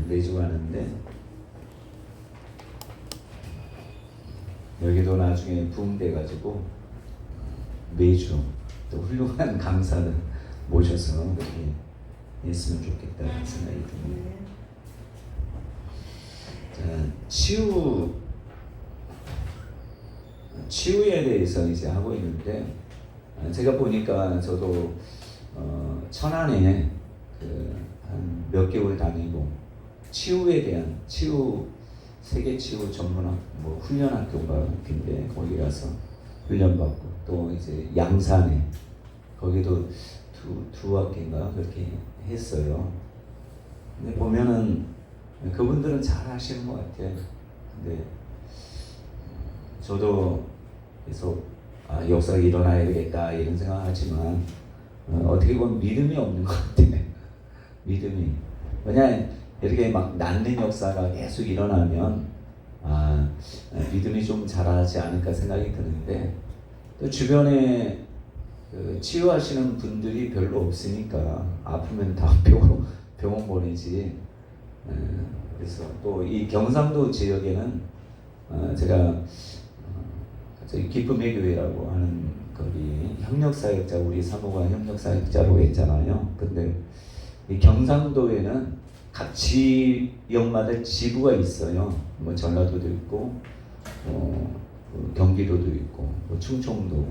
매주 가는데 여기도 나중에 부흥돼가지고 매주 또 훌륭한 강사를 모셔서 그렇게 했으면 좋겠다는 생각이 듭니다. 자, 치유에 대해서 이제 하고 있는데 제가 보니까 저도 천안에 한 몇 개월 다니고 치유에 대한 세계 치유 전문학 훈련학교가 있는데 거기 가서 훈련받고 또 이제 양산에 거기도 두 학기인가 그렇게 했어요. 근데 보면은 그분들은 잘 하시는 것 같아요. 근데 저도 계속 역사가 일어나야 되겠다 이런 생각하지만 어떻게 보면 믿음이 없는 것 같아요. 믿음이. 왜냐 이렇게 막 낫는 역사가 계속 일어나면 믿음이 좀 자라지 않을까 생각이 드는데 또 주변에 치유하시는 분들이 별로 없으니까 아프면 다 병원 보내지. 그래서 또 이 경상도 지역에는 제가 저희 기쁨의 교회라고 하는 거기 협력사역자 우리 사모가 협력사역자로 했잖아요. 근데 이 경상도에는 각 지역마다 지부가 있어요. 뭐 전라도도 있고, 경기도도 있고, 충청도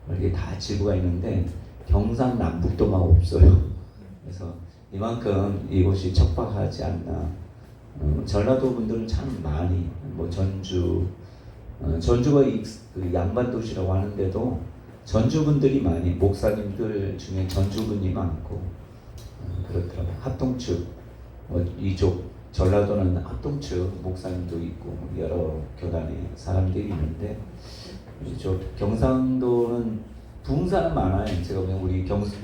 이렇게 다 지부가 있는데 경상남북도만 없어요. 그래서 이만큼 이곳이 척박하지 않나. 전라도 분들은 참 많이 전주가 그 양반 도시라고 하는데도 전주 분들이 많이 목사님들 중에 전주 분이 많고 그렇더라고요. 합동측 이쪽 전라도는 합동측 목사님도 있고 여러 교단의 사람들이 있는데 이쪽 경상도는 붕사는 많아요. 제가 보면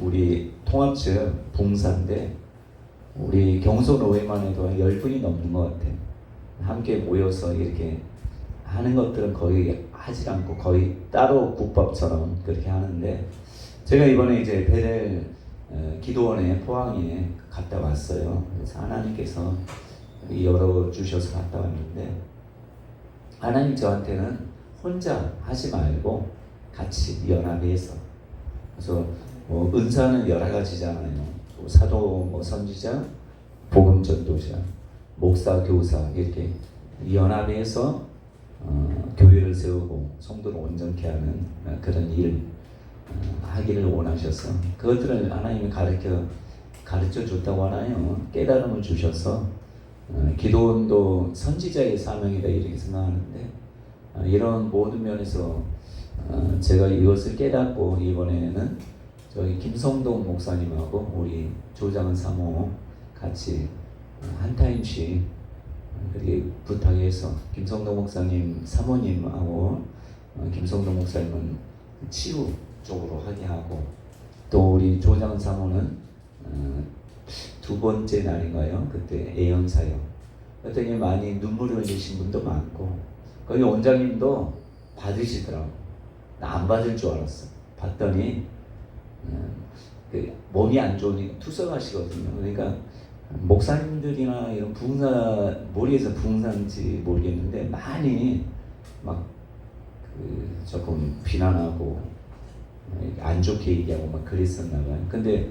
우리 통합측 붕사인데 우리 경소노회만 해도 10분이 넘는 것 같아요. 함께 모여서 이렇게 하는 것들은 거의 하지 않고 거의 따로 국밥처럼 그렇게 하는데 제가 이번에 이제 베델 기도원에 포항에 갔다 왔어요. 그래서 하나님께서 열어주셔서 갔다 왔는데 하나님 저한테는 혼자 하지 말고 같이 연합해서 그래서 은사는 여러 가지잖아요. 사도 선지자, 복음 전도자, 목사, 교사 이렇게 연합해서 교회를 세우고 성도를 온전케 하는 그런 일 하기를 원하셔서 그것들을 하나님이 가르쳐 줬다고 하나요? 깨달음을 주셔서 기도원도 선지자의 사명이다 이렇게 생각하는데 이런 모든 면에서 제가 이것을 깨닫고 이번에는 저희 김성동 목사님하고 우리 조장은 사모 같이 한 타임씩 그렇게 부탁해서 김성동 목사님 사모님하고 김성동 목사님은 치유 쪽으로 하게 하고 또 우리 조장은 사모는 두 번째 날인가요? 그때 애연사역 그랬더니 많이 눈물을 흘리신 분도 많고 거기 원장님도 받으시더라고. 나 안 받을 줄 알았어. 봤더니 몸이 안 좋으니까 투석하시거든요. 그러니까 목사님들이나 이런 머리에서 부흥사인지 모르겠는데 많이 막 조금 비난하고 안 좋게 얘기하고 막 그랬었나 봐요. 근데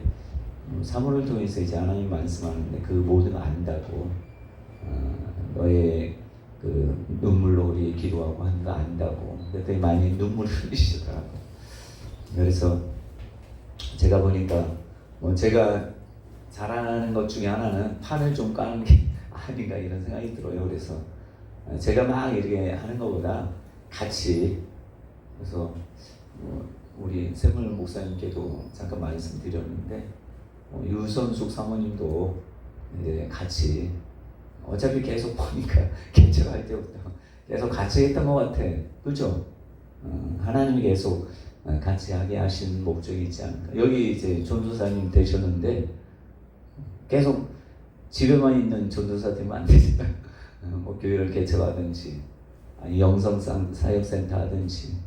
사모를 통해서 이제 하나님 말씀하는데 그 모든 안다고 너의 그 눈물로 우리 기도하고 하는 거 안다고 그랬더니 많이 눈물을 흘리시더라고요. 그래서 제가 보니까 제가 잘하는 것 중에 하나는 판을 좀 까는 게 아닌가 이런 생각이 들어요. 그래서 제가 막 이렇게 하는 것보다 같이 그래서 우리 세물 목사님께도 잠깐 말씀드렸는데 유선숙 사모님도 이제 같이 어차피 계속 보니까 개척할 때부터 계속 같이 했던 것 같아. 그죠? 하나님이 계속 같이 하게 하신 목적이 있지 않을까. 여기 이제 전도사님 되셨는데 계속 집에만 있는 전도사들은 안 되잖아요. 교회를 개척하든지 영성 사역센터 하든지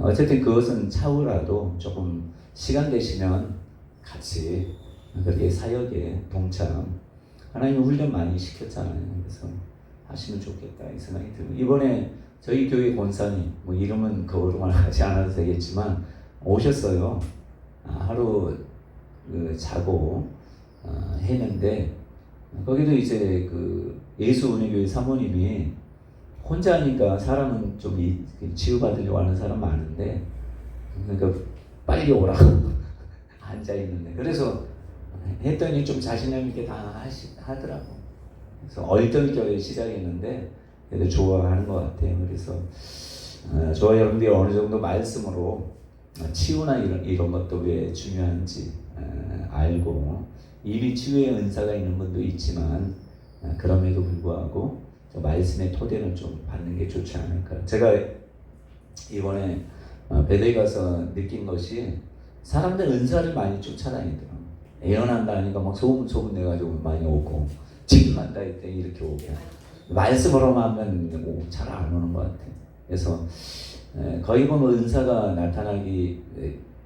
어쨌든 그것은 차후라도 조금 시간 되시면 같이 그렇게 사역에 동참 하나님이 훈련 많이 시켰잖아요. 그래서 하시면 좋겠다 이 생각이 들고, 이번에 저희 교회 권사님, 뭐 이름은 거론을 하지 않아도 되겠지만 오셨어요. 하루 자고 했는데, 거기도 이제 그 예수은혜교회 사모님이 혼자 하니까 사람은 좀 치유받으려고 하는 사람 많은데, 그러니까 빨리 오라고 앉아 있는데, 그래서 했더니 좀 자신감 있게 다 하더라고. 그래서 얼떨결에 시작했는데 그래도 좋아하는 것 같아요. 그래서 저와 여러분들이 어느 정도 말씀으로 치유나 이런 것도 왜 중요한지 알고, 이미 치유의 은사가 있는 분도 있지만 그럼에도 불구하고 말씀의 토대는 좀 받는 게 좋지 않을까. 제가 이번에 베드에 가서 느낀 것이, 사람들 은사를 많이 쫓아다니더라고요. 예언한다 하니까 막 소문 내가지고 많이 오고, 직분한다 했더니 이렇게 오고, 말씀으로만 하면 잘 안 오는 것 같아요. 그래서 거의 보면 은사가 나타나기,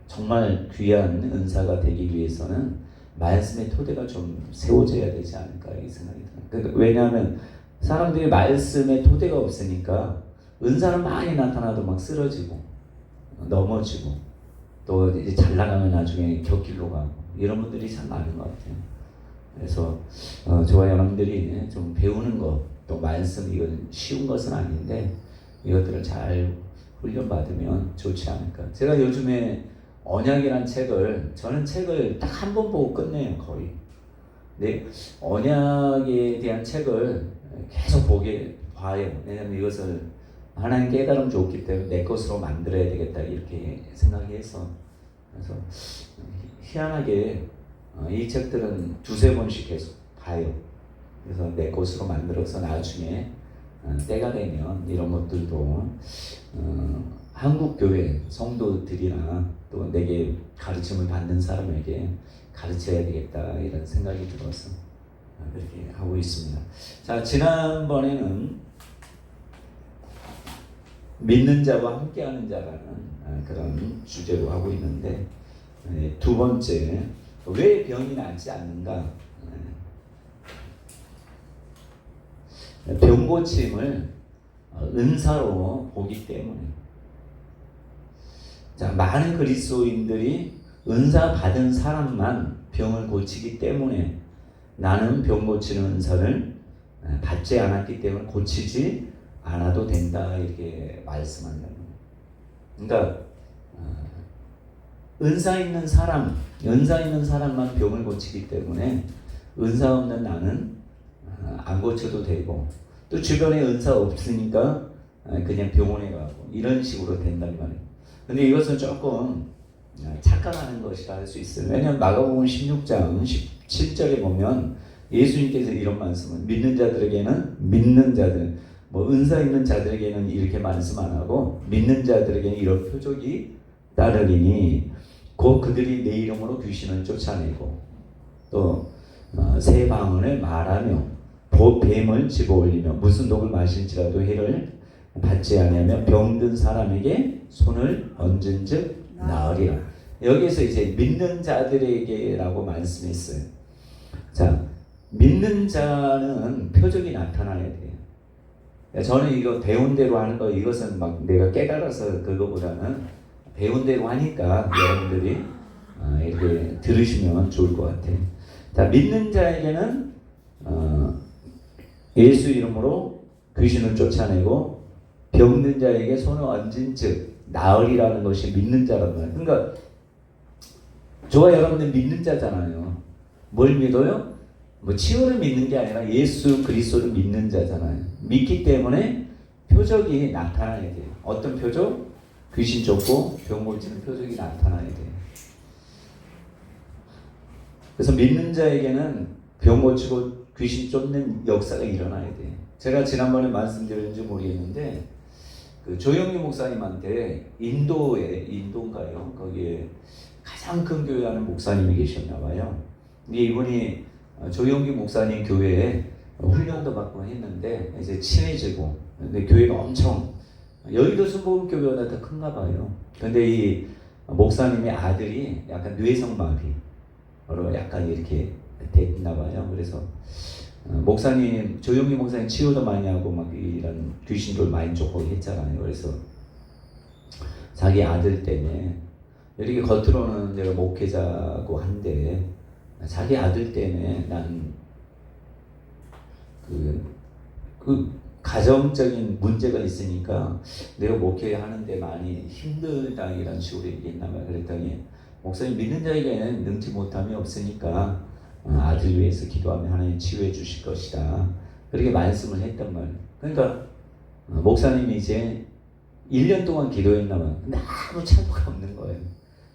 정말 귀한 은사가 되기 위해서는 말씀의 토대가 좀 세워져야 되지 않을까 이 생각이 들어요. 왜냐하면 사람들이 말씀의 토대가 없으니까 은사는 많이 나타나도 막 쓰러지고 넘어지고, 또 이제 잘 나가면 나중에 곁길로 가고, 이런 분들이 참 많은 것 같아요. 그래서 저와 여러분들이 좀 배우는 것, 또 말씀, 이건 쉬운 것은 아닌데 이것들을 잘 훈련받으면 좋지 않을까. 제가 요즘에 언약이란 책을, 저는 책을 딱 한 번 보고 끝내요, 거의. 근데 언약에 대한 책을 계속 봐요. 왜냐하면 이것을 하나님 깨달음 줬기 때문에 내 것으로 만들어야 되겠다 이렇게 생각해서. 그래서 희한하게 이 책들은 두세 번씩 계속 봐요. 그래서 내 것으로 만들어서 나중에 때가 되면 이런 것들도 한국 교회 성도들이나 또 내게 가르침을 받는 사람에게 가르쳐야 되겠다 이런 생각이 들어서 그렇게 하고 있습니다. 자, 지난번에는 믿는 자와 함께하는 자라는 그런 주제로 하고 있는데, 두 번째, 왜 병이 낫지 않는가? 병 고침을 은사로 보기 때문에. 자, 많은 그리스도인들이 은사 받은 사람만 병을 고치기 때문에, 나는 병 고치는 은사를 받지 않았기 때문에 고치지 않아도 된다 이렇게 말씀한다는 거예요. 그러니까 은사 있는 사람만 병을 고치기 때문에 은사 없는 나는 안 고쳐도 되고, 또 주변에 은사 없으니까 그냥 병원에 가고 이런 식으로 된단 말이에요. 근데 이것은 조금 착각하는 것이라 할 수 있어요. 왜냐하면 마가복음 16장 17절에 보면 예수님께서 이런 말씀을, 믿는 자들에게는 뭐 은사 있는 자들에게는 이렇게 말씀 안 하고, 믿는 자들에게는 이런 표적이 따르리니 곧 그들이 내 이름으로 귀신을 쫓아내고, 또 새 방언을 말하며 뱀을 집어올리며 무슨 독을 마실지라도 해를 받지 아니하며 병든 사람에게 손을 얹은즉 나으리라. 여기에서 이제 믿는 자들에게라고 말씀했어요. 자, 믿는 자는 표적이 나타나야 돼요. 저는 이거 배운 대로 하는 거, 이것은 막 내가 깨달아서 그거보다는 배운 대로 하니까 여러분들이 이렇게 들으시면 좋을 것 같아요. 자, 믿는 자에게는 예수 이름으로 귀신을 쫓아내고 병든 자에게 손을 얹은 즉 나으리라는 것이 믿는 자란 말이에요. 그러니까 저와 여러분들 믿는 자잖아요. 뭘 믿어요? 뭐 치유를 믿는 게 아니라 예수 그리스도를 믿는 자잖아요. 믿기 때문에 표적이 나타나야 돼요. 어떤 표적? 귀신 쫓고 병 고치는 표적이 나타나야 돼요. 그래서 믿는 자에게는 병 고치고 귀신 쫓는 역사가 일어나야 돼요. 제가 지난번에 말씀드렸는지 모르겠는데, 그 조영규 목사님한테 인도인가요? 거기에 가장 큰 교회 하는 목사님이 계셨나 봐요. 근데 이분이 조영규 목사님 교회에 훈련도 받고 했는데 이제 친해지고, 근데 교회가 엄청 여의도 순복음교회보다 더 큰가 봐요. 근데 이 목사님의 아들이 약간 뇌성마비로 약간 이렇게 됐나 봐요. 그래서 목사님, 조용기 목사님 치유도 많이 하고 막 이런 귀신들 많이 쫓고 했잖아요. 그래서 자기 아들 때문에 이렇게 겉으로는 내가 목회자고 한데 자기 아들 때문에 난 그 가정적인 문제가 있으니까 내가 목회하는데 많이 힘들다 이런 식으로 얘기했나 봐요. 그랬더니 목사님 믿는 자에게는 능치 못함이 없으니까 아들 위해서 기도하면 하나님 치유해 주실 것이다. 그렇게 말씀을 했단 말이에요. 그러니까 목사님이 이제 1년 동안 기도했나 봐요. 근데 아무 차도가 없는 거예요.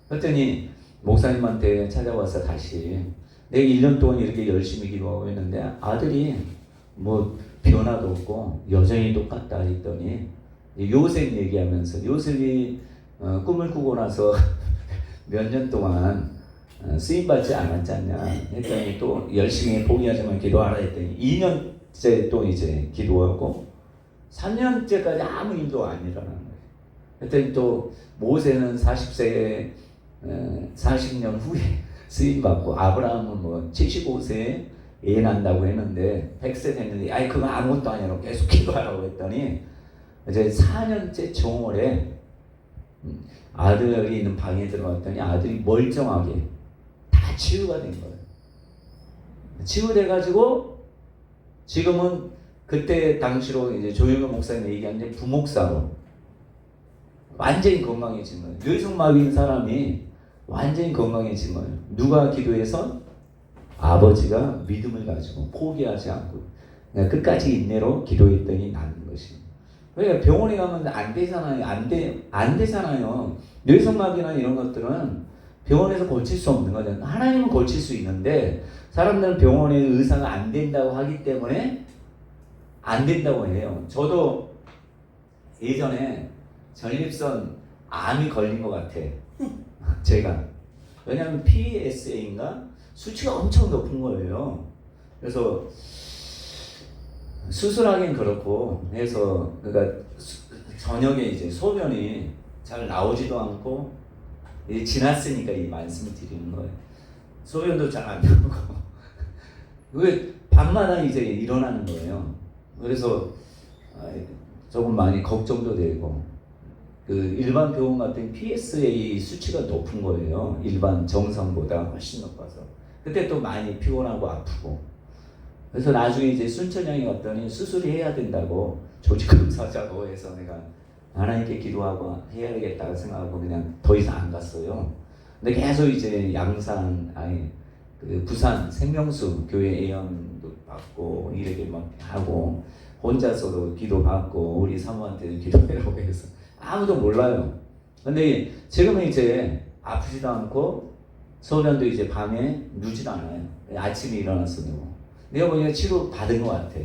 그랬더니 목사님한테 찾아와서 다시 내가 1년 동안 이렇게 열심히 기도하고 있는데 아들이 뭐 변화도 없고 여전히 똑같다 했더니 요셉 얘기하면서 요셉이 꿈을 꾸고 나서 몇 년 동안 쓰임받지 않았지 않냐 했더니 또 열심히 포기하지만 기도하라 했더니 2년째 또 이제 기도하고 3년째까지 아무 일도 안 일어나는 거예요. 했더니 또 모세는 40세에 40년 후에 쓰임받고 아브라함은 뭐 75세에 애 난다고 했는데 100세 됐는데 아이 그거 아무것도 아니라고 계속 기도하라고 했더니 이제 4년째 정월에 아들이 있는 방에 들어갔더니 아들이 멀쩡하게 다 치유가 된 거예요. 치유돼가지고 지금은 그때 당시로 이제 조영호 목사님 얘기하는데 부목사로 완전히 건강해진 거예요. 뇌성마비인 사람이 완전히 건강해진 거예요. 누가 기도해서? 아버지가 믿음을 가지고 포기하지 않고 그냥 끝까지 인내로 기도했더니 낫는 것입니다. 그러니까 병원에 가면 안 되잖아요. 안 되잖아요. 뇌성마비나 이런 것들은 병원에서 고칠 수 없는 거잖아요. 하나님은 고칠 수 있는데 사람들은 병원에 의사가 안 된다고 하기 때문에 안 된다고 해요. 저도 예전에 전립선 암이 걸린 것 같아. 제가. 왜냐하면 PSA인가? 수치가 엄청 높은 거예요. 그래서 수술하긴 그렇고 해서 그러니까 저녁에 이제 소변이 잘 나오지도 않고 이제 지났으니까 이 말씀을 드리는 거예요. 소변도 잘 안 나오고 그게 밤마다 이제 일어나는 거예요. 그래서 조금 많이 걱정도 되고 그 일반 병원 같은 PSA 수치가 높은 거예요. 일반 정상보다 훨씬 높아서. 그때 또 많이 피곤하고 아프고. 그래서 나중에 이제 순천향에 갔더니 수술이 해야 된다고 조직검사자고 해서 내가 하나님께 기도하고 해야 되겠다고 생각하고 그냥 더 이상 안 갔어요. 근데 계속 이제 양산 그 부산 생명수 교회 예언도 받고 이렇게 막 하고 혼자서도 기도 받고 우리 사모한테 기도해라고 해서 아무도 몰라요. 근데 지금은 이제 아프지도 않고 소변도 이제 밤에 누지도 않아요. 아침에 일어나서 누워. 내가 보니까 치료 받은 것 같아.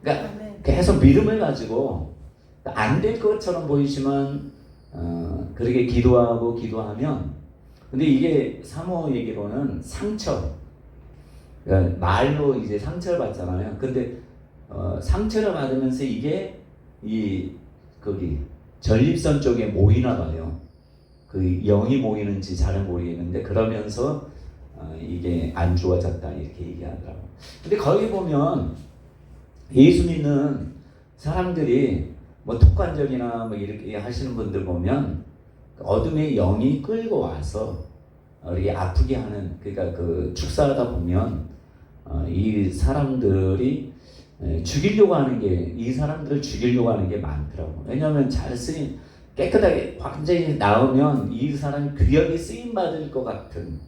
그러니까 계속 믿음을 가지고 안 될 것처럼 보이지만 그렇게 기도하고 기도하면 근데 이게 사모 얘기로는 상처 그러니까 말로 이제 상처를 받잖아요. 근데 상처를 받으면서 이게 거기 전립선 쪽에 모이나 봐요. 그 영이 모이는지 잘은 모르겠는데 그러면서 이게 안 좋아졌다 이렇게 얘기하더라고. 근데 거기 보면 예수 믿는 사람들이 뭐 턱관절이나 뭐 이렇게 하시는 분들 보면 어둠의 영이 끌고 와서 이렇게 아프게 하는 그러니까 그 축사하다 보면 이 사람들이 죽이려고 하는 게 이 사람들을 죽이려고 하는 게 많더라고. 왜냐하면 잘 쓰임 깨끗하게 완전히 나오면 이 사람이 귀하게 쓰임 받을 것 같은.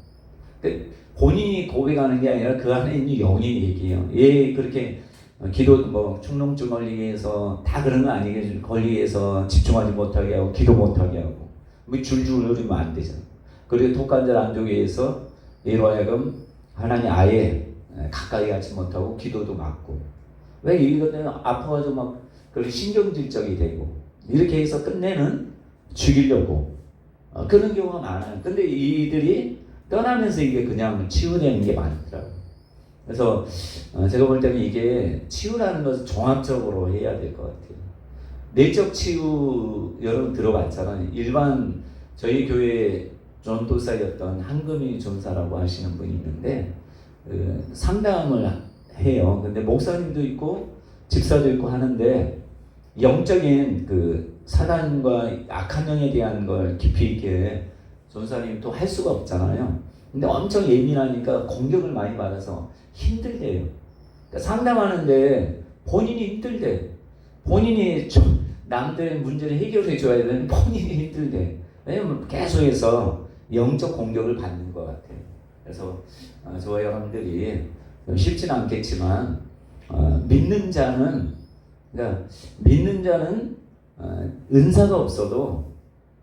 본인이 고백하는 게 아니라 그 안에 있는 영이 얘기해요. 얘 그렇게 기도 뭐 충농증 걸리게 해서 다 그런 거 아니겠죠. 걸리게 해서 집중하지 못하게 하고 기도 못하게 하고 뭐 줄줄 흐르면 안 되잖아. 그리고 턱관절 안 좋게 해서 얘로 하여금 하나님 아예 가까이 가지 못하고 기도도 막고 왜 이거는 아파가지고 막 그렇게 신경질적이 되고 이렇게 해서 끝내는 죽이려고 그런 경우가 많아요. 근데 이들이 떠나면서 이게 그냥 치유되는 게 많더라고요. 그래서 제가 볼 때는 이게 치유라는 것을 종합적으로 해야 될 것 같아요. 내적 치유 여러분 들어봤잖아요. 일반 저희 교회 전도사였던 한금희 전사라고 하시는 분이 있는데 상담을 해요. 근데 목사님도 있고 집사도 있고 하는데 영적인 그 사단과 악한 영에 대한 걸 깊이 있게 전사님 또 할 수가 없잖아요. 근데 엄청 예민하니까 공격을 많이 받아서 힘들대요. 그러니까 상담하는데 본인이 힘들대. 본인이 남들의 문제를 해결해 줘야 되는데 본인이 힘들대. 왜냐면 계속해서 영적 공격을 받는 것 같아요. 그래서 저와 여러분들이 쉽지는 않겠지만 믿는 자는 은사가 없어도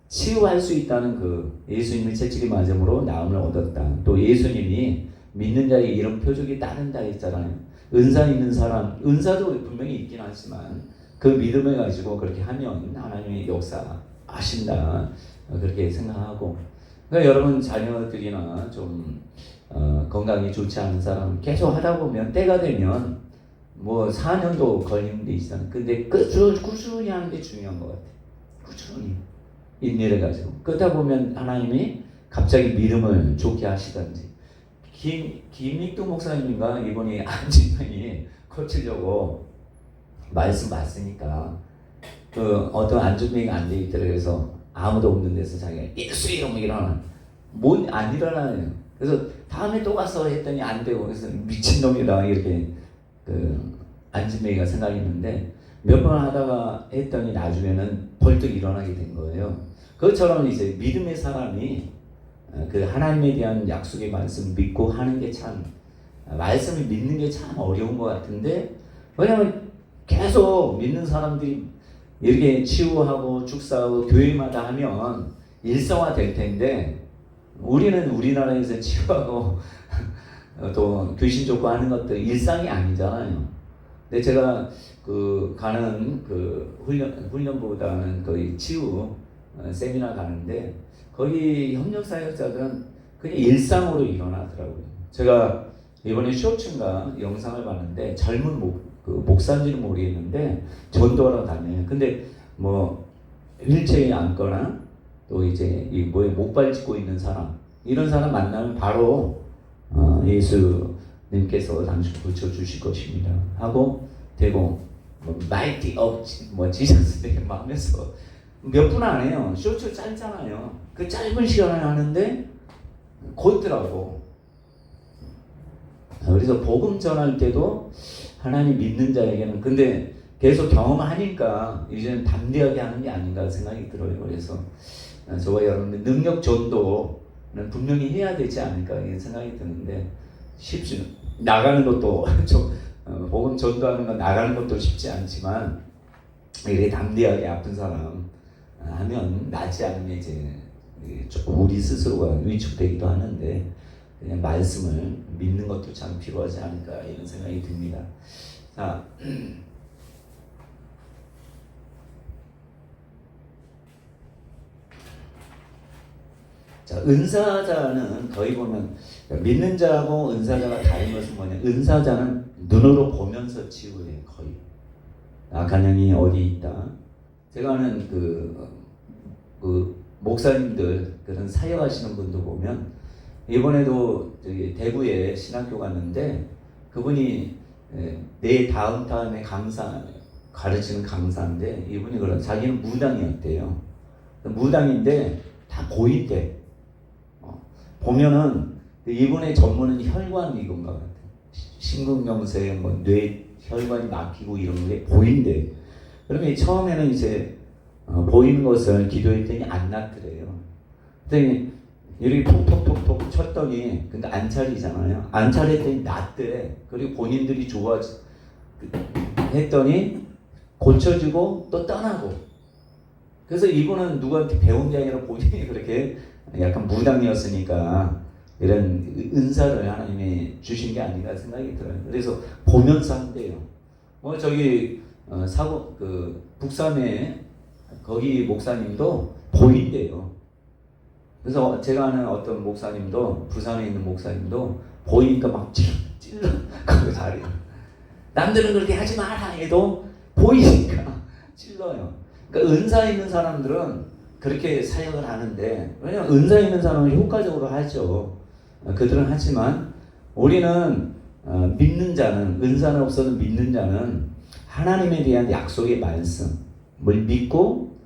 치유할 수 있다는 그 예수님의 채찍이 맞음으로 나음을 얻었다. 또 예수님이 믿는 자의 이런 표적이 따른다 했잖아요. 은사 있는 사람, 은사도 분명히 있긴 하지만 그 믿음을 가지고 그렇게 하면 하나님의 역사하신다. 그렇게 생각하고, 그러니까 여러분 자녀들이나 좀 건강이 좋지 않은 사람 계속 하다 보면 때가 되면 뭐 4년도 걸리는 데 있잖아요. 근데 꾸준히 하는 게 중요한 것 같아요. 꾸준히 인내를 가지고 그러다 보면 하나님이 갑자기 믿음을 좋게 하시던지. 김익두 목사님인가 이번에 안진병이 고치려고 말씀 받으니까 그 어떤 안진병이 앉아 있더라고요. 그래서 아무도 없는 데서 자기가 예수 이러면 일어나. 안 일어나요. 그래서 다음에 또 가서 했더니 안 되고, 그래서 미친놈이다 이렇게 안진뱅이가 생각했는데 몇 번 하다가 했더니 나중에는 벌떡 일어나게 된 거예요. 그것처럼 이제 믿음의 사람이 그 하나님에 대한 약속의 말씀을 믿고 하는 게 참, 말씀을 믿는 게 참 어려운 것 같은데, 왜냐면 계속 믿는 사람들이 이렇게 치유하고 축사하고 교회마다 하면 일성화 될 텐데, 우리는 우리나라에서 치유하고 또 귀신 쫓고 하는 것들 일상이 아니잖아요. 근데 제가 가는 훈련보다는 거의 치유 세미나 가는데 거기 협력 사역자들은 그냥 일상으로 일어나더라고요. 제가 이번에 쇼츠인가 영상을 봤는데 젊은 목사인지는 모르겠는데 전도하러 다녀요. 근데 뭐 휠체어에 앉거나 또 이제 목발 짚고 있는 사람, 이런 사람 만나면 바로 예수님께서 당신 고쳐주실 것입니다 하고 되고, 마이티 지저스 네임 하면서 몇 분 안 해요. 쇼츠 짧잖아요. 그 짧은 시간을 하는데 곧더라고. 그래서 복음 전할 때도 하나님 믿는 자에게는, 근데 계속 경험하니까 이제는 담대하게 하는 게 아닌가 생각이 들어요. 그래서 저와 여러분들 능력 전도는 분명히 해야 되지 않을까 이런 생각이 드는데, 쉽지 나가는 것도 복음 전도하는 건 나가는 것도 쉽지 않지만 이렇게 담대하게 아픈 사람 하면 낫지 않으면 이제 조금 우리 스스로가 위축되기도 하는데, 그냥 말씀을 믿는 것도 참 필요하지 않을까 이런 생각이 듭니다. 자, 은사자는 거의 보면 믿는 자하고 은사자가 다른 것은 뭐냐? 은사자는 눈으로 보면서 치유해요. 거의 악한 영이 어디 있다. 제가 아는 목사님들, 그런 사역하시는 분도 보면, 이번에도 저기 대구에 신학교 갔는데 그분이 내 다음에 가르치는 강사인데, 이분이 그런 자기는 무당이었대요. 무당인데 다 보인대. 보면은 이분의 전문은 혈관 이건가 같아. 심근경색, 뇌 혈관이 막히고 이런 게 보인대. 그러면 처음에는 이제 보이는 것을 기도했더니 안 낫더래요. 그랬더니 이렇게 톡톡톡톡 쳤더니, 근데 안 차리잖아요. 안 차렸더니 낫대. 그리고 본인들이 했더니 고쳐지고 또 떠나고. 그래서 이분은 누구한테 배운 게 아니라 본인이 그렇게 약간 무당이었으니까 이런 은사를 하나님이 주신 게 아닌가 생각이 들어요. 그래서 보면서 한대요. 저기 북산에 거기 목사님도 보인대요. 그래서 제가 아는 어떤 목사님도, 부산에 있는 목사님도 보이니까 막 찔러 그 자리에. 남들은 그렇게 하지 마라 해도 보이니까 찔러요. 그러니까 은사 있는 사람들은 그렇게 사역을 하는데, 왜냐면 은사 있는 사람은 효과적으로 하죠. 그들은 하지만 우리는 믿는 자는, 은사는 없어도 믿는 자는 하나님에 대한 약속의 말씀을 믿고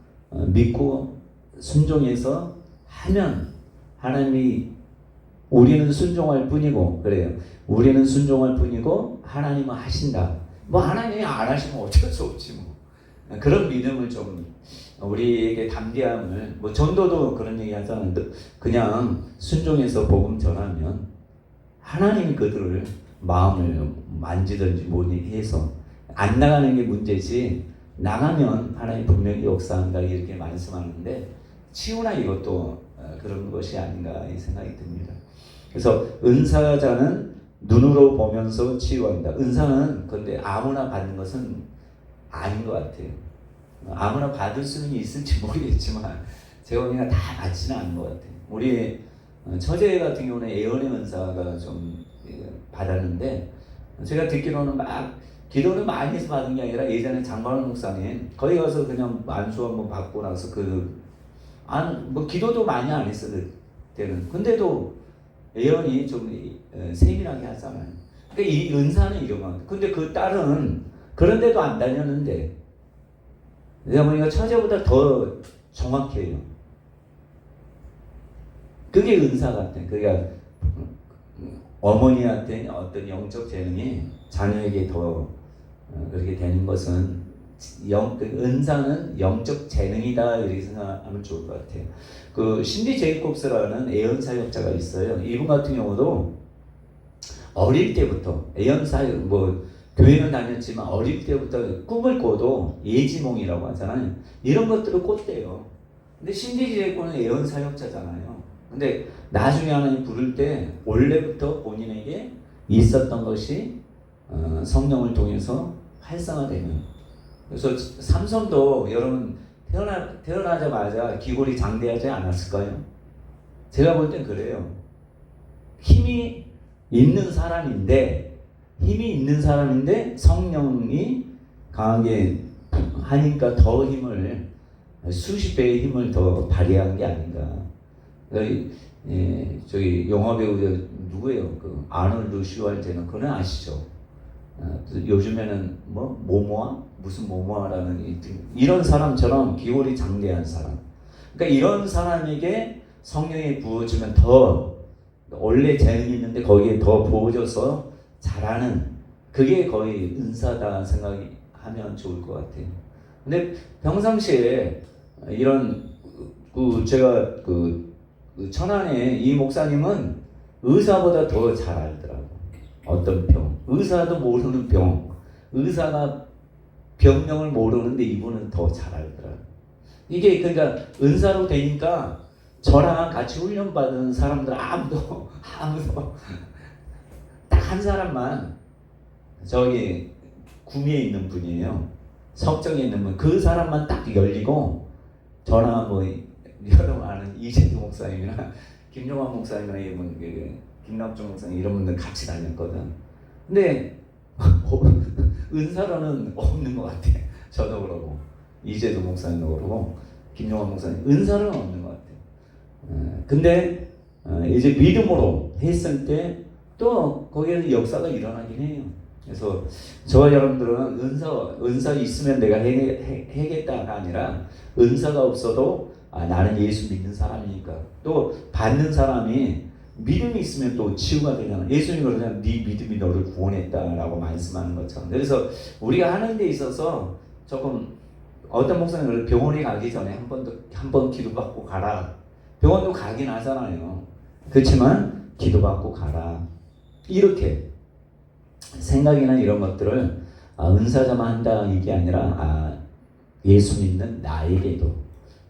순종해서 하면 하나님이, 우리는 순종할 뿐이고, 그래요. 우리는 순종할 뿐이고 하나님은 하신다. 뭐 하나님이 안 하시면 어쩔 수 없지 뭐. 그런 믿음을 좀, 우리에게 담대함을, 뭐 전도도 그런 얘기 하잖아요. 그냥 순종해서 복음 전하면 하나님이 그들을 마음을 만지든지 뭐니 해서 안 나가는 게 문제지, 나가면 하나님 분명히 역사한다 이렇게 말씀하는데, 치유나 이것도 그런 것이 아닌가 이 생각이 듭니다. 그래서 은사자는 눈으로 보면서 치유한다. 은사는 근데 아무나 받는 것은 아닌 것 같아요. 아무나 받을 수는 있을지 모르겠지만 제가 보니까 다 받지는 않은 것 같아요. 우리 처제 같은 경우는 예언의 은사가 좀 받았는데, 제가 듣기로는 막 기도를 많이 해서 받은 게 아니라 예전에 장관원 목사님 거기 가서 그냥 안수 한번 받고 나서 뭐 기도도 많이 안 했어요 때는. 근데도 예언이 좀 세밀하게 하잖아요. 그러니까 이 은사는 이런 거. 근데 그 딸은 그런데도 안 다녔는데, 내가 보니까 처제보다 더 정확해요. 그게 은사 같아. 그러니까 어머니한테 어떤 영적 재능이 자녀에게 더 그렇게 되는 것은 은사는 영적 재능이다 이렇게 생각하면 좋을 것 같아요. 그 신디 제이콥스라는 예언 사역자가 있어요. 이분 같은 경우도 어릴 때부터 예언 사역, 뭐 교회는 다녔지만 어릴 때부터 꿈을 꿔도 예지몽이라고 하잖아요. 이런 것들을 꿨대요. 근데 신디 제이콥은 예언 사역자잖아요. 근데 나중에 하나님 부를 때 원래부터 본인에게 있었던 것이 성령을 통해서 활성화되는. 그래서 삼손도 여러분 태어나자마자 기골이 장대하지 않았을까요? 제가 볼 땐 그래요. 힘이 있는 사람인데 성령이 강하게 하니까 더 힘을, 수십 배의 힘을 더 발휘한 게 아닌가. 저기 영화 배우 누구예요? 그 아놀드 슈왈제는 그는 아시죠? 요즘에는 뭐 무슨 모모아라는 이런 사람처럼 기골이 장대한 사람. 그러니까 이런 사람에게 성령이 부어주면 더 원래 재능이 있는데 거기에 더 부어져서 잘하는, 그게 거의 은사다 생각하면 좋을 것 같아요. 근데 평상시에 이런 제가 천안에 이 목사님은 의사보다 더 잘 알더라고. 어떤 병, 의사도 모르는 병, 의사가 병명을 모르는데 이분은 더 잘 알더라고. 이게 그러니까 은사로 되니까 저랑 같이 훈련받은 사람들 아무도 딱 한 사람만 저기 구미에 있는 분이에요. 석정에 있는 분, 그 사람만 딱 열리고, 저나 뭐 여러분 아는 이재두 목사님이나 김용환 목사님이나 이분, 김남종 목사님 이런 분들 같이 다녔거든. 근데 은사로는 없는 것 같아. 저도 그러고 이재두 목사님도 그러고 김용환 목사님 은사로는 없는 것 같아. 근데 이제 믿음으로 했을 때 또 거기에서 역사가 일어나긴 해요. 그래서 저와 여러분들은 은사 있으면 내가 해겠다가 아니라, 은사가 없어도 나는 예수 믿는 사람이니까, 또 받는 사람이 믿음이 있으면 또 치유가 되잖아. 예수님 그러잖아요. 네 믿음이 너를 구원했다라고 말씀하는 것처럼. 그래서 우리가 하는 데 있어서 조금, 어떤 목사님은 병원에 가기 전에 한 번 기도받고 가라. 병원도 가긴 하잖아요. 그렇지만 기도받고 가라. 이렇게 생각이나 이런 것들을 은사자만 한다 이게 아니라 예수 믿는 나에게도,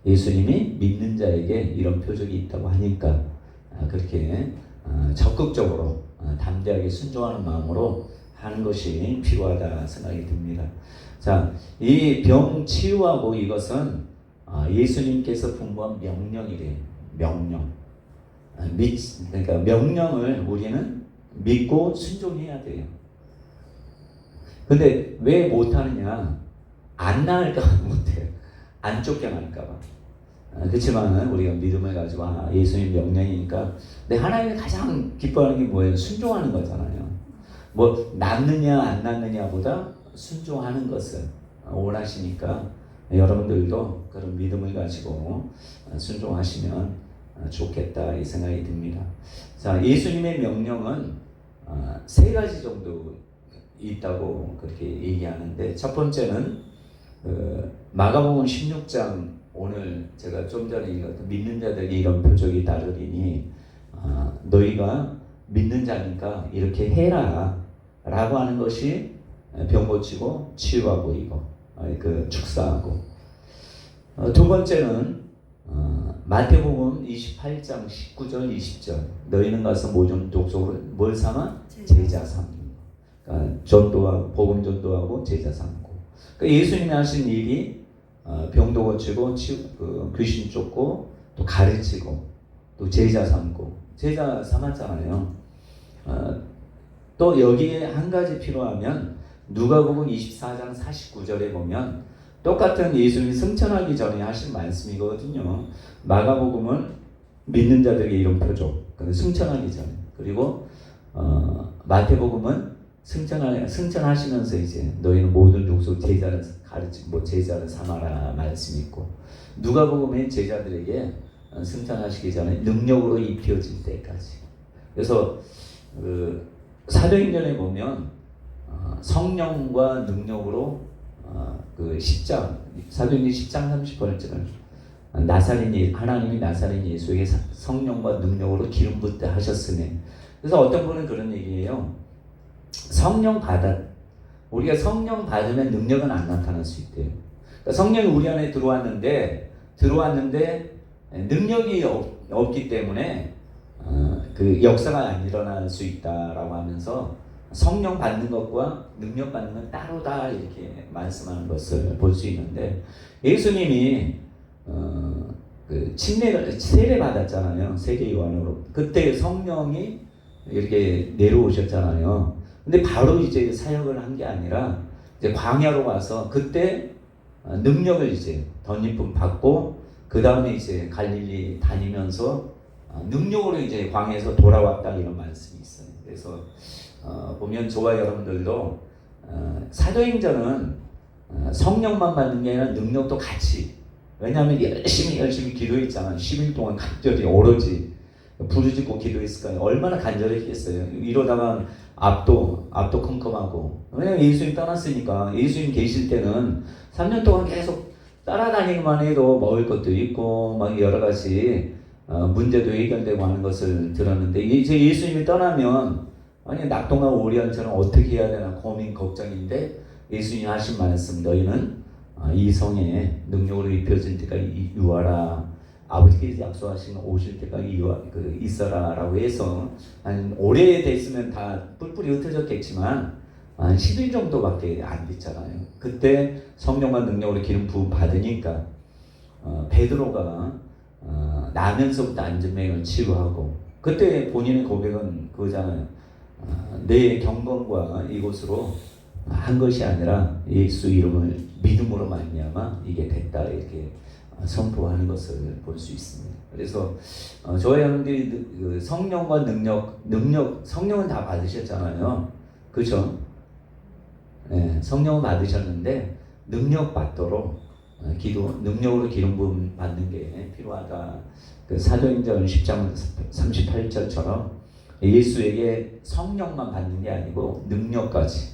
예수님이 믿는 자에게 이런 표적이 있다고 하니까 그렇게 적극적으로 담대하게 순종하는 마음으로 하는 것이 필요하다 생각이 듭니다. 자, 이 병 치유하고 이것은 예수님께서 분부한 명령이래요. 명령. 그러니까 명령을 우리는 믿고 순종해야 돼요. 근데 왜 못하느냐? 안 나을까 봐 못해요. 안 쫓겨날까 봐. 그렇지만 우리가 믿음을 가지고 예수님 명령이니까. 근데 하나님이 가장 기뻐하는 게 뭐예요? 순종하는 거잖아요. 뭐 낳느냐 안 낳느냐보다 순종하는 것을 원하시니까 여러분들도 그런 믿음을 가지고 순종하시면 좋겠다 이 생각이 듭니다. 자, 예수님의 명령은 세 가지 정도 있다고 그렇게 얘기하는데, 첫 번째는 마가복음 16장, 오늘 제가 좀 전에 읽었던 믿는 자들에게 이런 표적이 따르리니 너희가 믿는 자니까 이렇게 해라 라고 하는 것이 병 고치고 치유하고 이거 축사하고. 두 번째는 마태복음 28장 19절 20절 너희는 가서 모든 족속으로 뭘 삼아? 제자 삼는 거. 그러니까 전도하고 복음 전도하고 제자 삼고. 그러니까 예수님이 하신 일이 병도 고치고 귀신 쫓고 또 가르치고 또 제자 삼고. 제자 삼았잖아요. 또 여기에 한 가지 필요하면 누가복음 24장 49절에 보면 똑같은 예수님이 승천하기 전에 하신 말씀이거든요. 마가복음은 믿는 자들에게 이런 표적, 승천하기 전에. 그리고 마태복음은 승천하시면서 이제 너희는 모든 족속 제자를 가르치고 제자를 삼아라 말씀이 있고, 누가복음은 제자들에게 승천하시기 전에 능력으로 입혀질 때까지. 그래서 사도행전에 보면 성령과 능력으로 그 10장 사도행전 10장 30번째는 하나님이 나사렛 예수에게 성령과 능력으로 기름 붓게 하셨으니. 그래서 어떤 분은 그런 얘기예요. 우리가 성령 받으면 능력은 안 나타날 수 있대요. 그러니까 성령이 우리 안에 들어왔는데 능력이 없기 때문에 그 역사가 안 일어날 수 있다라고 하면서 성령 받는 것과 능력 받는 건 따로다 이렇게 말씀하는 것을 볼 수 있는데, 예수님이 그 세례 받았잖아요. 세례 요한으로. 그때 성령이 이렇게 내려오셨잖아요. 근데 바로 이제 사역을 한 게 아니라 이제 광야로 가서 그때 능력을 이제 덧입품 받고 그 다음에 이제 갈릴리 다니면서 능력으로 이제 광야에서 돌아왔다 이런 말씀이 있어요. 그래서 보면 저와 여러분들도 사도행전은 성령만 받는 게 아니라 능력도 같이. 왜냐하면 열심히 기도했잖아요. 10일 동안 간절히 오로지 부르짖고 기도했을까요? 얼마나 간절했겠어요. 이러다가 앞도 컴컴하고. 왜냐면 예수님 떠났으니까. 예수님 계실 때는 3년 동안 계속 따라다니기만 해도 먹을 것도 있고 막 여러 가지 문제도 해결되고 하는 것을 들었는데, 이제 예수님이 떠나면 아니 낙동과 오리언처럼 어떻게 해야 되나 고민 걱정인데, 예수님이 하신 말씀 너희는 이 성에 능력으로 입혀질 때까지 유하라. 아버지께서 약속하신 오실 때까지 있어라 라고 해서 한 오래됐으면 다 뿔뿔이 흩어졌겠지만 한 10일 정도밖에 안 됐잖아요. 그때 성령과 능력으로 기름 부음 받으니까 베드로가 나면서부터 안전병을 치유하고, 그때 본인의 고백은 그거잖아요. 내 경건과 이곳으로 한 것이 아니라 예수 이름을 믿음으로 말미암아 이게 됐다 이렇게 선포하는 것을 볼 수 있습니다. 그래서 저와 여러분들이 성령과 능력 성령은 다 받으셨잖아요. 그렇죠? 네, 성령은 받으셨는데 능력 받도록 능력으로 기름 부음 받는 게 필요하다. 그 사도행전 10장 38절처럼 예수에게 성령만 받는 게 아니고 능력까지.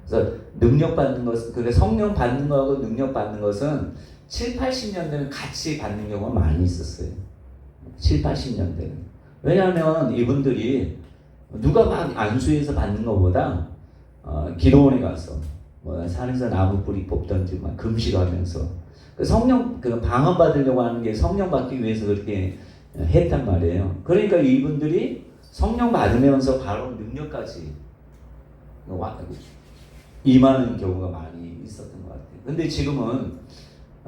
그래서 능력 받는 것은, 그러니까 성령 받는 거하고 능력 받는 것은 7, 80년대는 같이 받는 경우가 많이 있었어요. 7, 80년대는. 왜냐하면 이분들이 누가 막 안수해서 받는 것보다 기도원에 가서 산에서 나무 뿌리 뽑던지 막 금식하면서 성령 방언 받으려고 하는 게 성령 받기 위해서 그렇게 했단 말이에요. 그러니까 이분들이 성령 받으면서 바로 능력까지 임하는 경우가 많이 있었던 것 같아요. 근데 지금은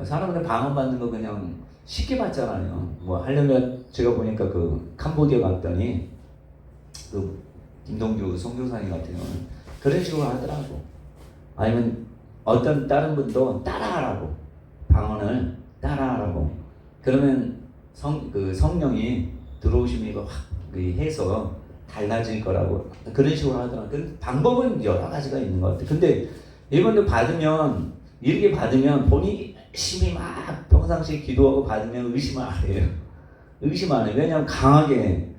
사람들 방언 받는 거 그냥 쉽게 받잖아요. 뭐 하려면 제가 보니까 그 캄보디아 갔더니 그 김동규 선교사님 같은 경우는 그런 식으로 하더라고. 아니면 어떤 다른 분도 따라하라고, 방언을 따라하라고. 그러면 성령이 들어오시면 이거 확 해서 달라질 거라고 그런 식으로 하더라고요. 그 방법은 여러 가지가 있는 것 같아요. 근데 이번에 받으면 이렇게 받으면 본인이 열심히 막 평상시에 기도하고 받으면 의심을 안 해요. 의심 안 해요. 왜냐하면 강하게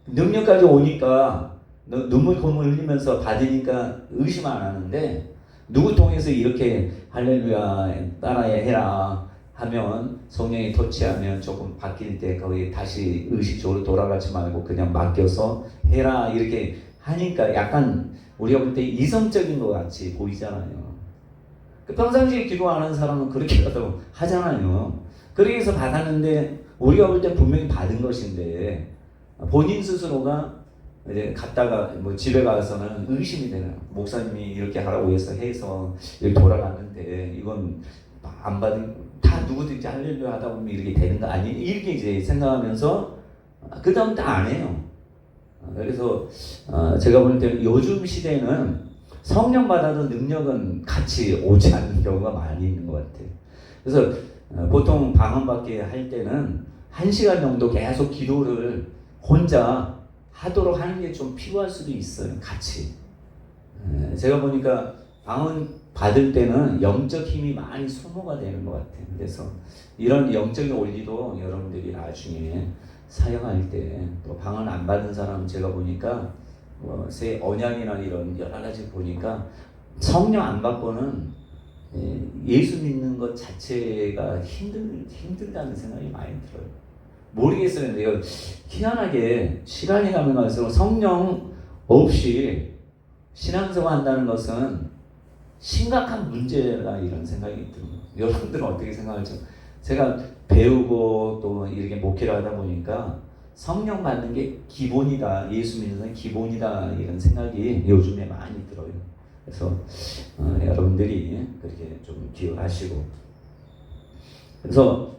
능력까지 오니까 눈물 콧물 흘리면서 받으니까 의심 안 하는데 누구 통해서 이렇게 할렐루야 따라해라 하면 성령이 터치하면 조금 바뀔 때 거기 다시 의식적으로 돌아가지 말고 그냥 맡겨서 해라 이렇게 하니까 약간 우리가 볼 때 이성적인 것 같이 보이잖아요. 평상시에 기도하는 사람은 그렇게라도 하잖아요. 그렇게 해서 받았는데 우리가 볼 때 분명히 받은 것인데 본인 스스로가 이제 갔다가 뭐 집에 가서는 의심이 되는 목사님이 이렇게 하라고 해서 이렇게 돌아갔는데 이건 안 받은 다 누구든지 할렐루야 하다 보면 이렇게 되는 거 아니? 이렇게 이제 생각하면서 그 다음부터 안 해요. 그래서 제가 볼 때는 요즘 시대는 성령 받아도 능력은 같이 오지 않는 경우가 많이 있는 것 같아요. 그래서 보통 방언받기 할 때는 1시간 정도 계속 기도를 혼자 하도록 하는 게 좀 필요할 수도 있어요. 같이. 제가 보니까 방언 받을 때는 영적 힘이 많이 소모가 되는 것 같아요. 그래서 이런 영적인 원리도 여러분들이 나중에 사용할 때 또 방언 안 받은 사람은 제가 보니까 새 언약이나 이런 여러 가지 보니까 성령 안 받고는 예수 믿는 것 자체가 힘들다는 생각이 많이 들어요. 모르겠어요. 내가 희한하게 시간이 가면 갈수록 성령 없이 신앙생활 한다는 것은 심각한 문제다 이런 생각이 듭니다. 여러분들은 어떻게 생각하죠? 제가 배우고 또 이렇게 목회를 하다 보니까 성령 받는 게 기본이다. 예수 믿는 건 기본이다. 이런 생각이 요즘에 많이 들어요. 그래서 여러분들이 그렇게 좀 기억하시고 그래서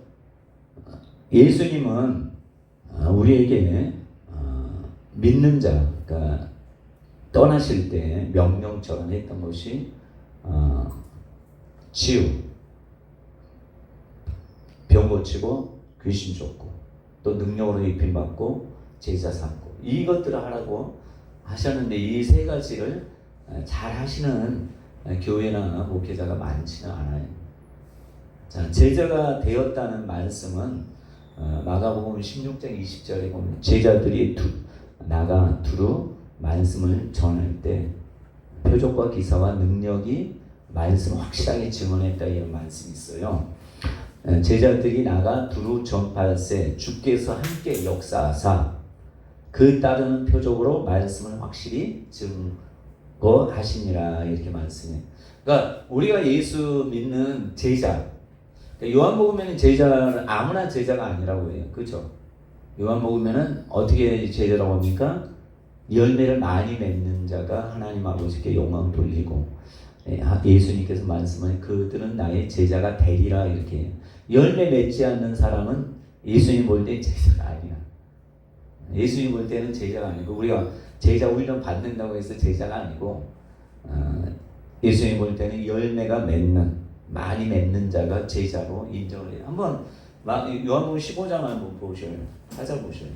예수님은 우리에게 믿는 자, 그러니까 떠나실 때 명령처럼 했던 것이 치유, 병 고치고 귀신 쫓고 또 능력으로 입힘받고 제자 삼고 이것들을 하라고 하셨는데 이 세 가지를 잘 하시는 교회나 목회자가 많지는 않아요. 자, 제자가 되었다는 말씀은 마가복음 16장 20절에 보면 제자들이 나가 두루 말씀을 전할 때 표적과 기사와 능력이 말씀을 확실하게 증언했다 이런 말씀이 있어요. 제자들이 나가 두루 전파할세 주께서 함께 역사하사 그 따르는 표적으로 말씀을 확실히 증거하시니라 이렇게 말씀해요. 그러니까 우리가 예수 믿는 제자, 요한복음에는 제자는 아무나 제자가 아니라고 해요. 그렇죠? 요한복음에는 어떻게 제자라고 합니까? 열매를 많이 맺는 자가 하나님 아버지께 영광 돌리고 예수님께서 말씀하신 그들은 나의 제자가 되리라 이렇게 해요. 열매 맺지 않는 사람은 예수님 볼 때 제자가 아니야. 예수님 볼 때는 제자가 아니고 우리가 제자 훈련 받는다고 해서 제자가 아니고 예수님 볼 때는 열매가 많이 맺는 자가 제자로 인정을 해요. 한번 요한복음 15장 한번 보셔요. 찾아보셔요.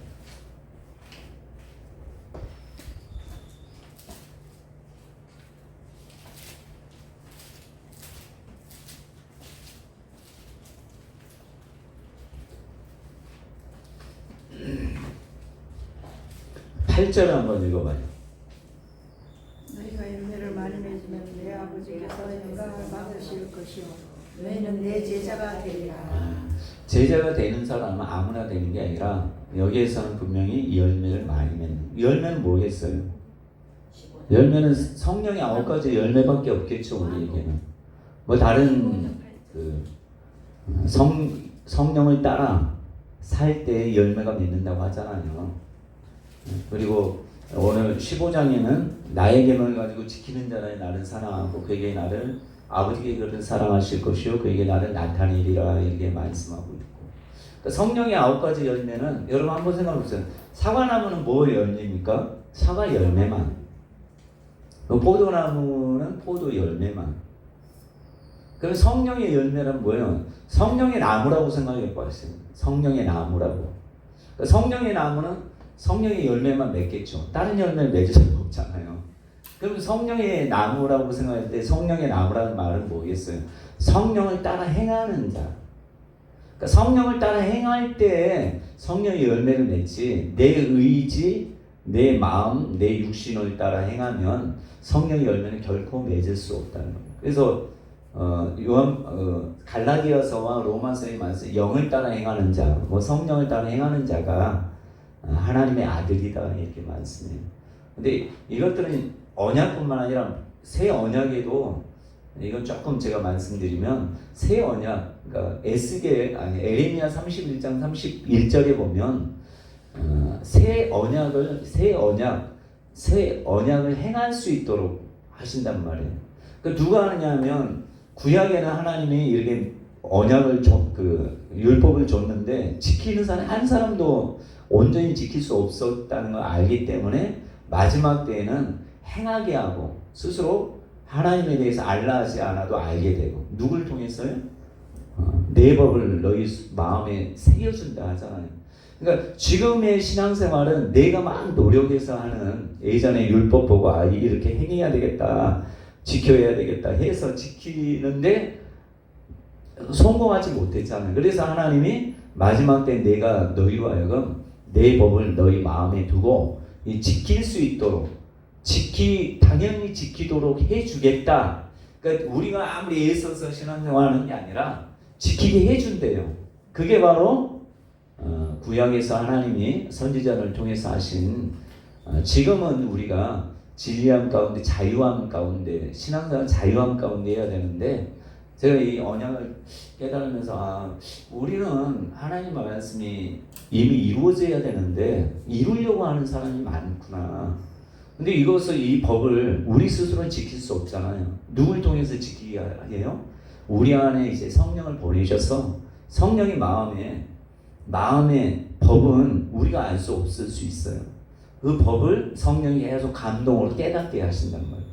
팔 절을 한번 읽어봐요. 너희가 열매를 많이 맺으면 내 아버지께서 영광을 받으실 것이요 너희는 내 제자가 되리라. 제자가 되는 사람은 아무나 되는 게 아니라 여기에서는 분명히 열매를 많이 맺는. 열매는 뭐겠어요? 열매는 성령의 9가지 열매밖에 없겠죠. 우리에게는 뭐 다른 성령을 따라 살 때 열매가 맺는다고 하잖아요. 그리고 오늘 15장에는 나의 계명을 가지고 지키는 자는 나를 사랑하고 그에게 나를 아버지께 그를 사랑하실 것이요 그에게 나를 나타내리라 이렇게 말씀하고 있고 그러니까 성령의 9가지 열매는 여러분 한번 생각해 보세요. 사과나무는 뭐 열매입니까? 사과 열매만. 포도나무는 포도 열매만. 그럼 성령의 열매란 뭐예요? 성령의 나무라고 생각해 보세요. 성령의 나무라고. 그러니까 성령의 나무는 성령의 열매만 맺겠죠. 다른 열매를 맺을 수가 없잖아요. 그럼 성령의 나무라고 생각할 때 성령의 나무라는 말은 뭐겠어요? 성령을 따라 행하는 자. 그러니까 성령을 따라 행할 때 성령의 열매를 맺지, 내 의지, 내 마음, 내 육신을 따라 행하면 성령의 열매는 결코 맺을 수 없다는 거예요. 그래서 갈라디아서와 로마서의 말씀, 영을 따라 행하는 자, 뭐 성령을 따라 행하는 자가 하나님의 아들이다 이렇게 말씀해요. 근데 이것들은 언약뿐만 아니라 새 언약에도, 이건 조금 제가 말씀드리면 새 언약, 그러니까 에레미야 31장 31절에 보면 새 언약을 행할 수 있도록 하신단 말이에요. 그 누가 하느냐면 구약에는 하나님이 이렇게 언약을 율법을 줬는데 지키는 사람 한 사람도 온전히 지킬 수 없었다는 걸 알기 때문에 마지막 때에는 행하게 하고 스스로 하나님에 대해서 알라 하지 않아도 알게 되고, 누굴 통해서요? 내 법을 너희 마음에 새겨준다 하잖아요. 그러니까 지금의 신앙생활은 내가 막 노력해서 하는, 예전에 율법 보고 이렇게 행해야 되겠다, 지켜야 되겠다 해서 지키는데 성공하지 못했잖아요. 그래서 하나님이 마지막 때 내가 너희로 하여금 내 법을 너희 마음에 두고 지킬 수 있도록 당연히 지키도록 해주겠다. 그러니까 우리가 아무리 애써서 신앙생활하는 게 아니라 지키게 해준대요. 그게 바로 구약에서 하나님이 선지자를 통해서 하신, 지금은 우리가 진리함 가운데, 자유함 가운데, 신앙생활 자유함 가운데 해야 되는데, 제가 이 언약을 깨달으면서 우리는 하나님 말씀이 이미 이루어져야 되는데 이루려고 하는 사람이 많구나. 근데 이 법을 우리 스스로는 지킬 수 없잖아요. 누굴 통해서 지키게 해요? 우리 안에 이제 성령을 보내셔서 성령의 마음의 법은 우리가 알 수 없을 수 있어요. 그 법을 성령이 계속 감동으로 깨닫게 하신단 말이에요.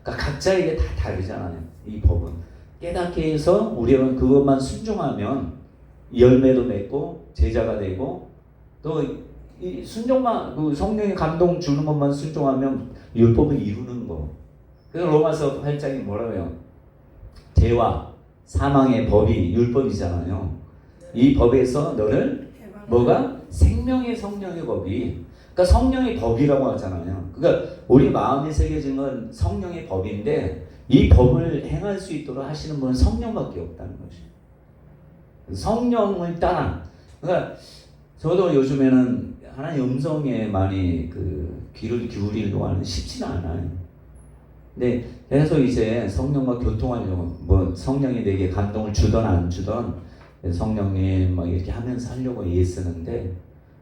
그러니까 각자에게 다 다르잖아요. 이 법은 깨닫게 해서 우리는 그것만 순종하면 열매도 맺고 제자가 되고, 또 이 순종만, 그 성령의 감동 주는 것만 순종하면 율법을 이루는 거. 그래서 로마서 8장이 뭐라고 해요? 죄와 사망의 법이 율법이잖아요. 이 법에서 너를 뭐가? 생명의 성령의 법이, 그러니까 성령의 법이라고 하잖아요. 그러니까 우리 마음에 새겨진 건 성령의 법인데 이 법을 행할 수 있도록 하시는 분은 성령밖에 없다는 것이에요. 성령을 따라. 그러니까 저도 요즘에는 하나님 음성에 많이 귀를 기울이려고 하는 쉽지는 않아요. 근데 계속 이제 성령과 교통하려고, 뭐 성령이 내게 감동을 주던 안 주던 성령님 막 이렇게 하면서 하려고 애쓰는데,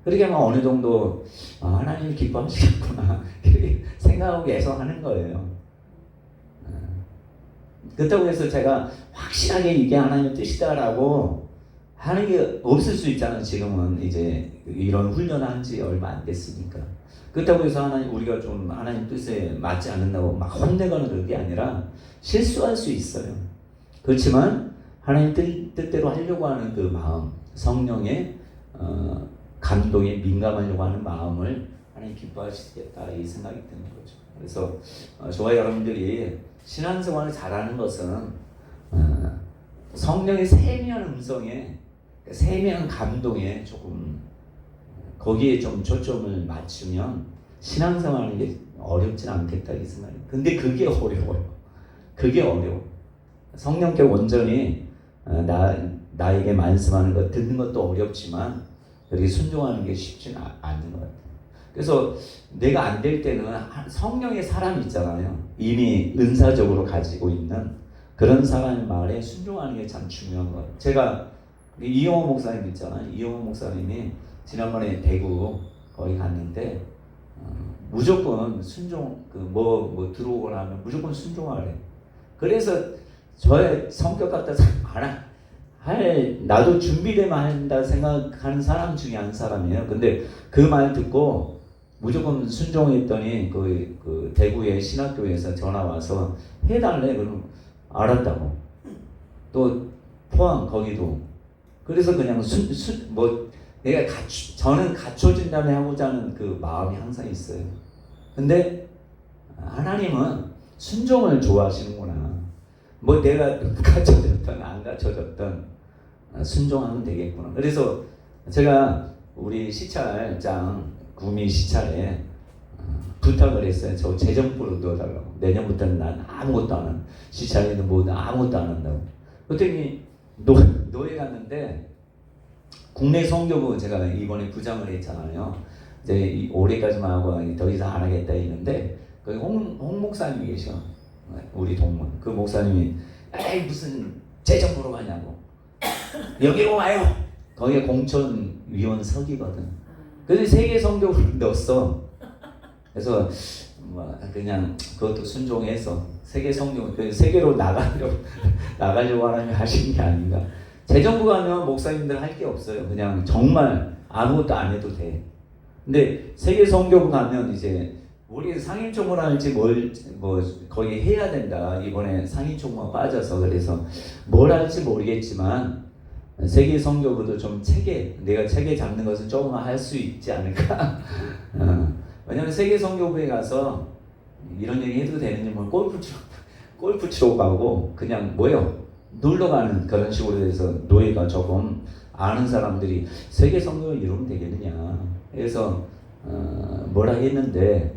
그렇게 하면 어느 정도 하나님이 기뻐하시겠구나 이렇게 생각하고 계속 하는 거예요. 그렇다고 해서 제가 확실하게 이게 하나님의 뜻이다라고 하는 게 없을 수 있잖아요. 지금은 이제 이런 훈련을 한 지 얼마 안 됐으니까. 그렇다고 해서 우리가 좀 하나님 뜻에 맞지 않는다고 막 혼내거나 그런 게 아니라 실수할 수 있어요. 그렇지만 하나님 뜻대로 하려고 하는 그 마음, 성령의 감동에 민감하려고 하는 마음을 하나님 기뻐하시겠다 이 생각이 드는 거죠. 그래서 저와 여러분들이 신앙생활을 잘하는 것은 성령의 세미한 음성에, 세미한 감동에 조금 거기에 좀 초점을 맞추면 신앙생활하는 게 어렵진 않겠다 이 생각이. 근데 그게 어려워요. 그게 어려워. 성령께 온전히 나에게 말씀하는 것 듣는 것도 어렵지만 여기 순종하는 게 쉽지는 않는 것 같아요. 그래서 내가 안 될 때는 성령의 사람이 있잖아요. 이미 은사적으로 가지고 있는 그런 사람의 말에 순종하는 게 참 중요한 거예요. 제가 이용호 목사님 있잖아요. 이용호 목사님이 지난번에 대구 거기 갔는데 무조건 순종, 뭐 들어오거나 하면 무조건 순종하래. 그래서 저의 성격 같아서 나도 준비되면 한다 생각하는 사람 중에 한 사람이에요. 근데 그 말 듣고 무조건 순종했더니 그 대구의 신학교에서 전화 와서 해달래. 그럼 알았다고. 또 포항 거기도. 그래서 그냥 뭐 내가 저는 갖춰진 다음에 하고자 하는 그 마음이 항상 있어요. 근데 하나님은 순종을 좋아하시는구나. 뭐 내가 갖춰졌든 안 갖춰졌든 순종하면 되겠구나. 그래서 제가 우리 시찰장 구미 시찰에 부탁을 했어요. 저 재정부로 넣어달라고. 내년부터는 난 아무것도 안 하는, 시찰에는 뭐 아무것도 안 한다고. 그랬더니 노예 갔는데 국내 선교부 제가 이번에 부장을 했잖아요. 이제 올해까지만 하고 더 이상 안 하겠다 했는데 거기 홍 목사님이 계셔. 우리 동문. 그 목사님이 에이 무슨 재정부로 가냐고. 여기로 와요. 거기에 공천위원석이거든. 그래서 세계 선교부를 넣었어. 그래서 뭐 그냥 그것도 순종해서 세계 선교, 그 세계로 나가려고 하나님 하신 게 아닌가. 재정부 가면 목사님들 할 게 없어요. 그냥 정말 아무것도 안 해도 돼. 근데 세계 선교부 가면 이제 우리 상임총무를 할지 뭐 거기 해야 된다. 이번에 상임총무가 빠져서. 그래서 뭘 할지 모르겠지만 세계 선교부도 좀 내가 체계 잡는 것은 조금 할 수 있지 않을까. 왜냐면 세계 선교부에 가서 이런 얘기 해도 되는지 뭐 골프 치러 가고 그냥 놀러 가는 그런 식으로 해서 노예가 조금 아는 사람들이 세계 선교를 이루면 되겠느냐. 그래서 뭐라 했는데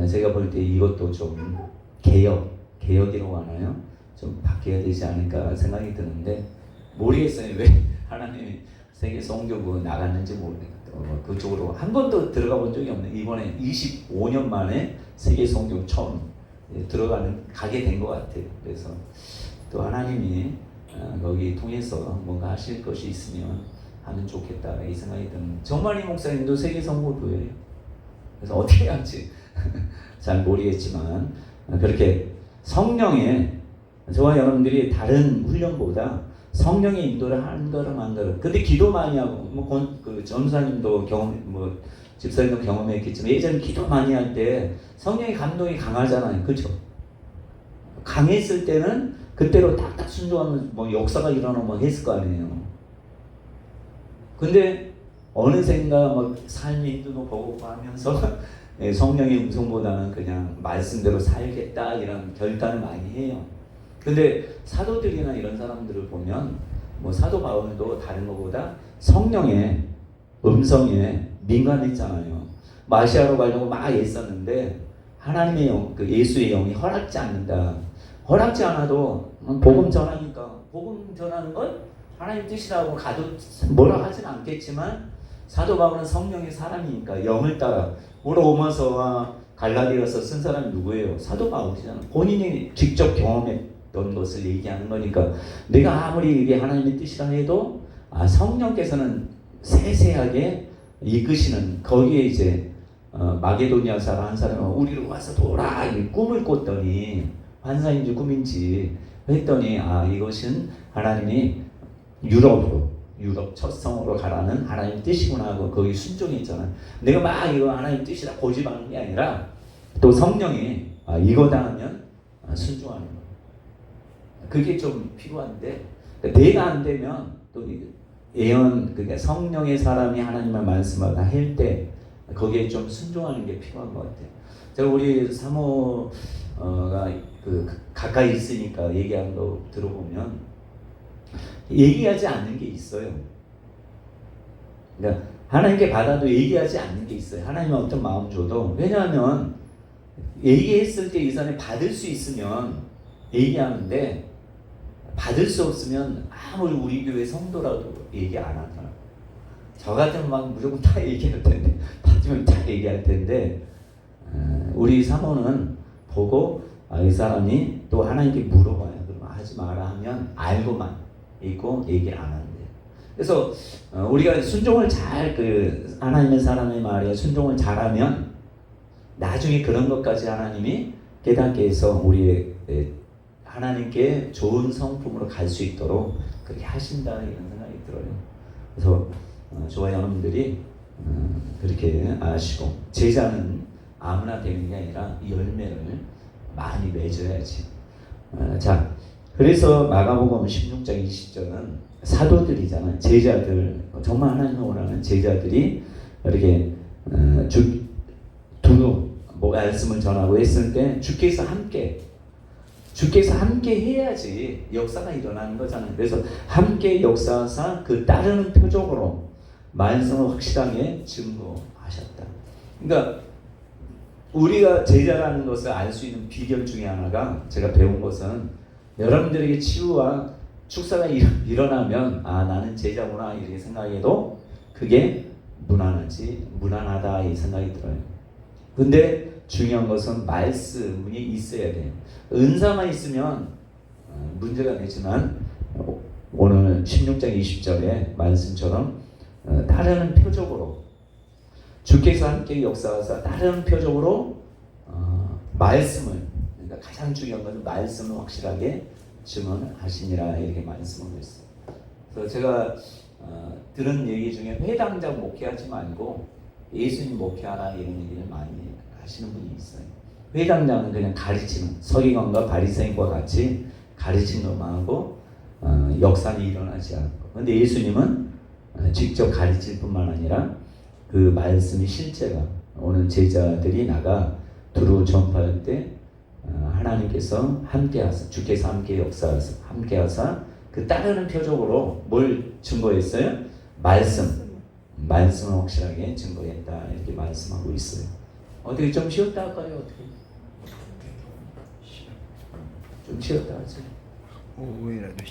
제가 볼 때 이것도 좀 개혁이라고 하나요? 좀 바뀌어야 되지 않을까 생각이 드는데 모르겠어요. 왜 하나님이 세계 선교부 나갔는지 모르겠어요. 그쪽으로 한 번도 들어가 본 적이 없네. 이번에 25년 만에 세계 선교 처음 가게 된 것 같아요. 그래서 또 하나님이 거기 통해서 뭔가 하실 것이 있으면 하면 좋겠다 이 생각이 드는. 정만희 목사님도 세계 선교부예요. 그래서 어떻게 할지 잘 모르겠지만 그렇게 성령의, 저와 여러분들이 다른 훈련보다 성령의 인도를 한 걸음 한 걸음. 근데 기도 많이 하고 그 전사님도 집사님도 경험했겠지만 예전에 기도 많이 할 때 성령의 감동이 강하잖아요. 그렇죠? 강했을 때는 그때로 딱딱 순종하면 역사가 일어나면 했을 거 아니에요. 근데 어느샌가 삶의 인도도 보고 하면서 성령의 음성보다는 그냥 말씀대로 살겠다 이런 결단을 많이 해요. 근데 사도들이나 이런 사람들을 보면 사도 바울도 다른 것보다 성령의 음성에 민감했잖아요. 마시아로 가려고 막 애썼는데 하나님의 그 예수의 영이 허락지 않는다. 허락지 않아도 복음 전하니까, 복음 전하는 건 하나님 뜻이라고 가도 뭐라 하진 않겠지만 사도 바울은 성령의 사람이니까 영을 따라. 로마서와 갈라디아서 쓴 사람이 누구예요? 사도 바울이잖아. 본인이 직접 경험했던 것을 얘기하는 거니까 내가 아무리 이게 하나님의 뜻이라 해도 성령께서는 세세하게 이끄시는. 거기에 이제 마게도니아 사람 한 사람은 우리로 와서 돌아 꿈을 꿨더니 환상인지 꿈인지 했더니 이것은 하나님이 유럽 첫 성으로 가라는 하나님 뜻이구나 하고 거기 순종했잖아. 내가 막 이거 하나님 뜻이라 고집하는 게 아니라 또 성령이 이거다 하면 순종하는 거. 그게 좀 필요한데 내가 안 되면 또 그러니까 성령의 사람이 하나님의 말씀을 할 때 거기에 좀 순종하는 게 필요한 것 같아요. 제가 우리 사모가 가까이 있으니까 얘기하는 거 들어보면 얘기하지 않는 게 있어요. 그러니까 하나님께 받아도 얘기하지 않는 게 있어요. 하나님은 어떤 마음 줘도. 왜냐하면 얘기했을 때 이 사람이 받을 수 있으면 얘기하는데 받을 수 없으면 아무리 우리 교회 성도라도 얘기 안 하잖아. 저 같으면 무조건 다 얘기할 텐데, 받으면 다 얘기할 텐데, 우리 사모는 보고 이 사람이 또 하나님께 물어봐요. 그럼 하지 마라 하면 알고만 있고 얘기를 안 하는데. 그래서 우리가 순종을 하나님의 사람의 말에 순종을 잘하면 나중에 그런 것까지 하나님이 깨닫게 해서 우리의 하나님께 좋은 성품으로 갈 수 있도록 그렇게 하신다 이런 생각이 들어요. 그래서 저와 여러분들이 그렇게 아시고 제자는 아무나 되는 게 아니라 열매를 많이 맺어야지. 자, 그래서 마가복음 16장 20절은 사도들이잖아요. 제자들, 정말 하나님을 원하는 제자들이 이렇게 두루 말씀을 전하고 했을 때 주께서 함께 해야지 역사가 일어나는 거잖아요. 그래서 함께 역사하사 그 따르는 표적으로 말씀을 확실하게 증거하셨다. 그러니까 우리가 제자라는 것을 알 수 있는 비결 중에 하나가, 제가 배운 것은 여러분들에게 치유와 축사가 일어나면 나는 제자구나 이렇게 생각해도 그게 무난하다 이 생각이 들어요. 근데 중요한 것은 말씀이 있어야 돼요. 은사만 있으면 문제가 되지만 오늘 16장 20절에 말씀처럼 따르는 표적으로 주께서 함께 역사하사 따르는 표적으로 말씀을, 그러니까 가장 중요한 것은 말씀을 확실하게 증언하시니라 이렇게 말씀하고 있어요. 그래서 제가 들은 얘기 중에 회당장 목회하지 말고 예수님 목회하라 이런 얘기를 많이 하시는 분이 있어요. 회당장은 그냥 가르치는, 서기관과 바리새인과 같이 가르치는 것만 하고 역사는 일어나지 않고, 그런데 예수님은 직접 가르칠 뿐만 아니라 그 말씀이 실제가 오늘 제자들이 나가 두루 전파할 때 하나님께서 함께하사, 주께서 함께 역사하사, 함께하사 그 따르는 표적으로 뭘 증거했어요? 말씀을 확실하게 증거했다 이렇게 말씀하고 있어요. 어떻게 좀 쉬었다 할까요? 어떻게? 좀 쉬었다 하죠. 오후에라도